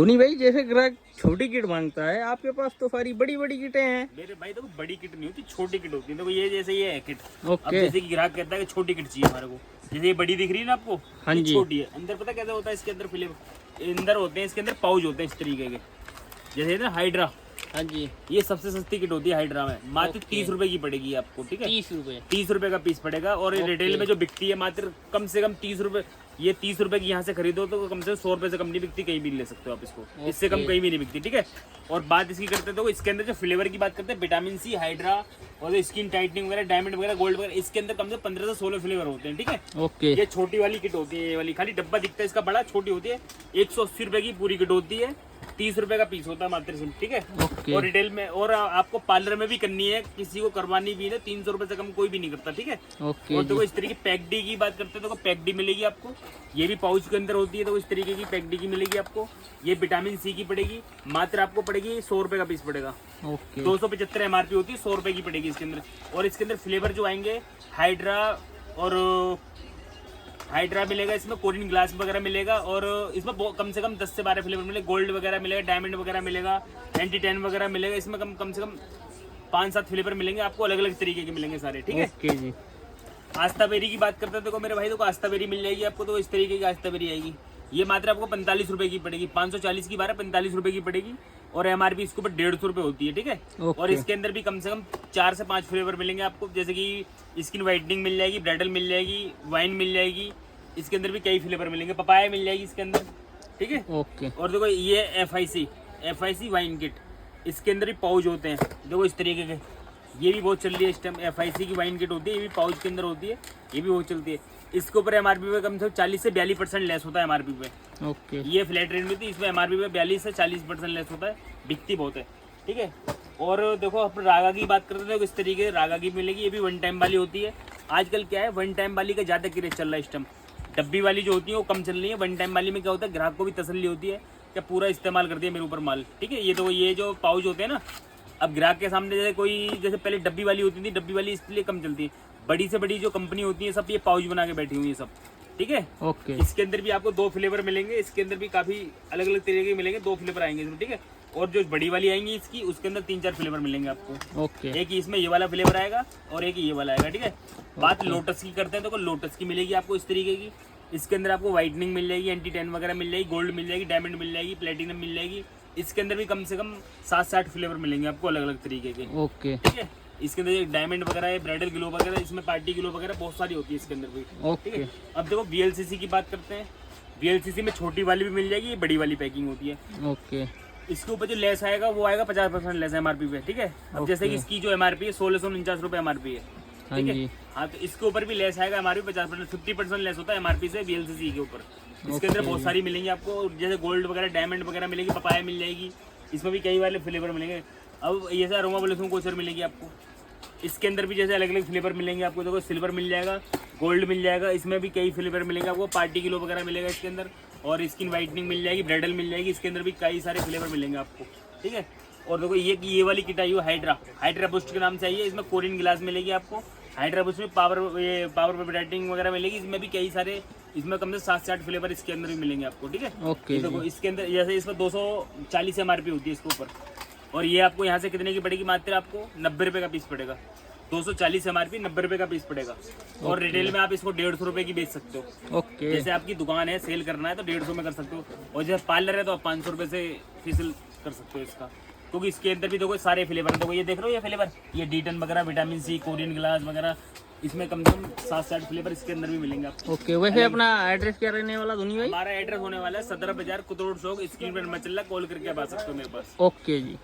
धोनी भाई जैसे ग्राहक छोटी किट मांगता है, आपके पास तो सारी बड़ी बड़ी किटें हैं। मेरे भाई देखो बड़ी किट नहीं होती, छोटी किट होती है। देखो ये जैसे ये है किट। अब ओके। जैसे कि ग्राहक कहता है कि छोटी किट चाहिए हमारे को, जैसे ये बड़ी दिख रही है ना आपको, हाँ ये जी। छोटी है। अंदर पता कैसा होता है इसके अंदर अंदर होते हैं इसके अंदर पाउच होते हैं इस तरीके के, जैसे ना हाइड्रा। हाँ जी। ये सबसे सस्ती किट होती है हाइड्रा में, मात्र 30 रुपए की पड़ेगी आपको, ठीक है। 30 रुपए। 30 रुपए का पीस पड़ेगा। और रिटेल में जो बिकती है मात्र कम से कम 30 रुपए, ये 30 रुपए की यहाँ से खरीदो तो कम से कम 100 रुपए से कम नहीं बिकती, कहीं भी ले सकते हो आप इसको, इससे कम कहीं भी नहीं बिकती, ठीक है। और बात इसकी करते हैं तो इसके अंदर जो फ्लेवर की बात करते हैं, विटामिन सी, हाइड्रा और स्किन टाइटनिंग वगैरह, डायमंड वगैरह, गोल्ड वगैरह, इसके अंदर कम से 15 से 16 फ्लेवर होते हैं, ठीक है। ओके। ये छोटी वाली किट होती है, ये वाली खाली डब्बा दिखता है इसका बड़ा, छोटी होती है। 180 रुपए की पूरी किट होती है, 30 रुपए का पीस होता है मात्र सिर्फ, ठीक है। ओके। और रिटेल में और आपको पार्लर में भी करनी है, किसी को करवानी भी है, 300 रुपए से कम कोई भी नहीं करता, ठीक है। ओके। और देखो इस तरीके की पैकडी की बात करते हैं तो पैकडी मिलेगी आपको, ये भी पाउच के अंदर होती है। तो इस तरीके की पैकडी की मिलेगी आपको। ये विटामिन सी की पड़ेगी, मात्र आपको पड़ेगी 100 रुपए का पीस पड़ेगा। ओके। 275 MRP होती है, 100 रुपए की पड़ेगी इसके अंदर। और इसके अंदर फ्लेवर जो आएंगे, हाइड्रा और हाइड्रा मिलेगा इसमें, कोरियन ग्लास वगैरह मिलेगा। और इसमें कम से कम 10 से 12 फ्लेवर मिलेगा, गोल्ड वगैरह मिलेगा, डायमंड वगैरह मिलेगा, 10 वगैरह मिलेगा। इसमें कम से कम 5-7 फ्लेवर मिलेंगे आपको, अलग अलग तरीके के मिलेंगे सारे, ठीक है। ओके जी। आस्था बेरी की बात करते हैं देखो मेरे भाई, देखो आस्था बेरी मिल जाएगी आपको। तो इस तरीके की आस्था बेरी आएगी, ये मात्र आपको 45 रुपए की पड़ेगी। 540 की 12, 45 रुपए की पड़ेगी। और MRP इसके ऊपर 150 रुपए होती है, ठीक है। और इसके अंदर भी कम से कम 4 से 5 फ्लेवर मिलेंगे आपको, जैसे कि स्किन वाइटनिंग मिल जाएगी, ब्राइडल मिल जाएगी, वाइन मिल जाएगी। इसके अंदर भी कई फ्लेवर मिलेंगे, पपाया मिल जाएगी इसके अंदर, ठीक है। ओके। और देखो ये FIC वाइन किट, इसके अंदर भी पाउच होते हैं, देखो इस तरीके के। ये भी बहुत चल रही है इस टाइम, FIC की वाइन किट होती है, ये भी पाउच के अंदर होती है, ये भी बहुत चलती है। इसके ऊपर MRP पे कम से कम 40 से 42% लेस होता है MRP पे। ओके। ये फ्लैट रेट में थी, इसमें MRP पे 42 से 40% लेस होता है, बिकती बहुत है, ठीक है। और देखो अपन रागा की बात करते हैं, इस तरीके से रागा की मिलेगी, ये भी 1 टाइम वाली होती है। आजकल क्या है, 1 टाइम वाली का ज़्यादा क्रेज चल रहा है इस टाइम। डब्बी वाली जो होती है वो कम चल रही है। 1 टाइम वाली में क्या होता है, ग्राहक को भी तसल्ली होती है कि पूरा इस्तेमाल कर दिया मेरे ऊपर माल, ठीक है। ये तो ये जो पाउच होते हैं ना, अब ग्राहक के सामने जैसे पहले डब्बी वाली होती थी, डब्बी वाली इसलिए कम चलती है। बड़ी से बड़ी जो कंपनी होती है सब ये पाउच बना के बैठी हुई है सब, ठीक है। ओके। इसके अंदर भी आपको 2 फ्लेवर मिलेंगे, इसके अंदर भी काफी अलग अलग तरीके के मिलेंगे, 2 फ्लेवर आएंगे इसमें, ठीक है। और जो बड़ी वाली आएंगी इसकी, उसके अंदर 3-4 फ्लेवर मिलेंगे आपको। ओके। एक इसमें ये वाला फ्लेवर आएगा और एक ये वाला आएगा, ठीक है। बात लोटस की करते हैं तो लोटस की मिलेगी आपको इस तरीके की। इसके अंदर आपको वाइटनिंग मिल जाएगी, एंटी-टैन वगैरह मिल जाएगी, गोल्ड मिल जाएगी, डायमंड मिल जाएगी, प्लेटिनम मिल जाएगी। इसके अंदर भी कम से कम 7-8 फ्लेवर मिलेंगे आपको, अलग अलग तरीके के, ओके। ठीक है। इसके अंदर एक डायमंड वगैरह है, ब्राइडल ग्लो वगैरह, इसमें पार्टी ग्लो वगैरह बहुत सारी होती है इसके अंदर भी, ठीक है। अब देखो VLCC की बात करते हैं। VLCC में छोटी वाली भी मिल जाएगी, ये बड़ी वाली पैकिंग होती है। ओके। इसके ऊपर जो लेस आएगा वो आएगा 50% लेस MRP पे, ठीक है। अब जैसे कि इसकी जो MRP है 1649 रुपए MRP है, ठीक है। हाँ, तो इसके ऊपर भी लेस आएगा MRP 50%, 50% लेस होता है MRP से VLCC के ऊपर। इसके अंदर बहुत सारी मिलेंगी आपको, जैसे गोल्ड वगैरह, डायमंड वगैरह मिलेगी, पपाया मिल जाएगी, इसमें भी कई वाले फ्लेवर मिलेंगे। अब ये से अरोमा ब्लॉसम कोचर मिलेगी आपको, इसके अंदर भी जैसे अलग अलग फ्लेवर मिलेंगे आपको। देखो सिल्वर मिल जाएगा, गोल्ड मिल जाएगा, इसमें भी कई फ्लेवर मिलेंगे आपको, पार्टी ग्लो वगैरह मिलेगा इसके अंदर। और स्किन वाइटनिंग मिल जाएगी, ब्राइडल मिल जाएगी, इसके अंदर भी कई सारे फ्लेवर मिलेंगे आपको, ठीक है। और देखो ये वाली किट आई हो हाइड्रा बूस्ट के नाम से आई है। इसमें कोरियन ग्लास मिलेगी आपको, हाइड्रा बूस्ट में पावर ब्राइटिंग वगैरह मिलेगी। इसमें भी कई सारे, इसमें कम से 7 से 8 फ्लेवर इसके अंदर भी मिलेंगे आपको, ठीक है। ओके। देखो इसके अंदर जैसे इसमें 240 MRP होती है इसके ऊपर, और ये आपको यहाँ से कितने की पड़ेगी, मात्र आपको 90 रुपए का पीस पड़ेगा। 240 MRP 90 रुपए का पीस पड़ेगा। और रिटेल में आप इसको 150 रुपए की बेच सकते हो। ओके। जैसे आपकी दुकान है, सेल करना है तो 150 में कर सकते हो, और जैसे पार्लर है तो आप 500 रुपए से फीसल कर सकते हो इसका, क्योंकि इसके अंदर भी देखो सारे फ्लेवर हैं। देखो ये देख रहे हो, ये फ्लेवर, ये D10 वगैरह, विटामिन सी, कोरियन ग्लास वगैरह, इसमें कम से कम 7 से 8 फ्लेवर इसके अंदर भी मिलेंगे आपको। ओके। वैसे अपना एड्रेस क्या रहने वाला धोनी भाई? हमारा एड्रेस होने वाला है सदर बाजार, कुतरोड चौक, स्क्रीन पर नंबर चल रहा है, कॉल करके आप आ सकते हो मेरे पास। ओके जी।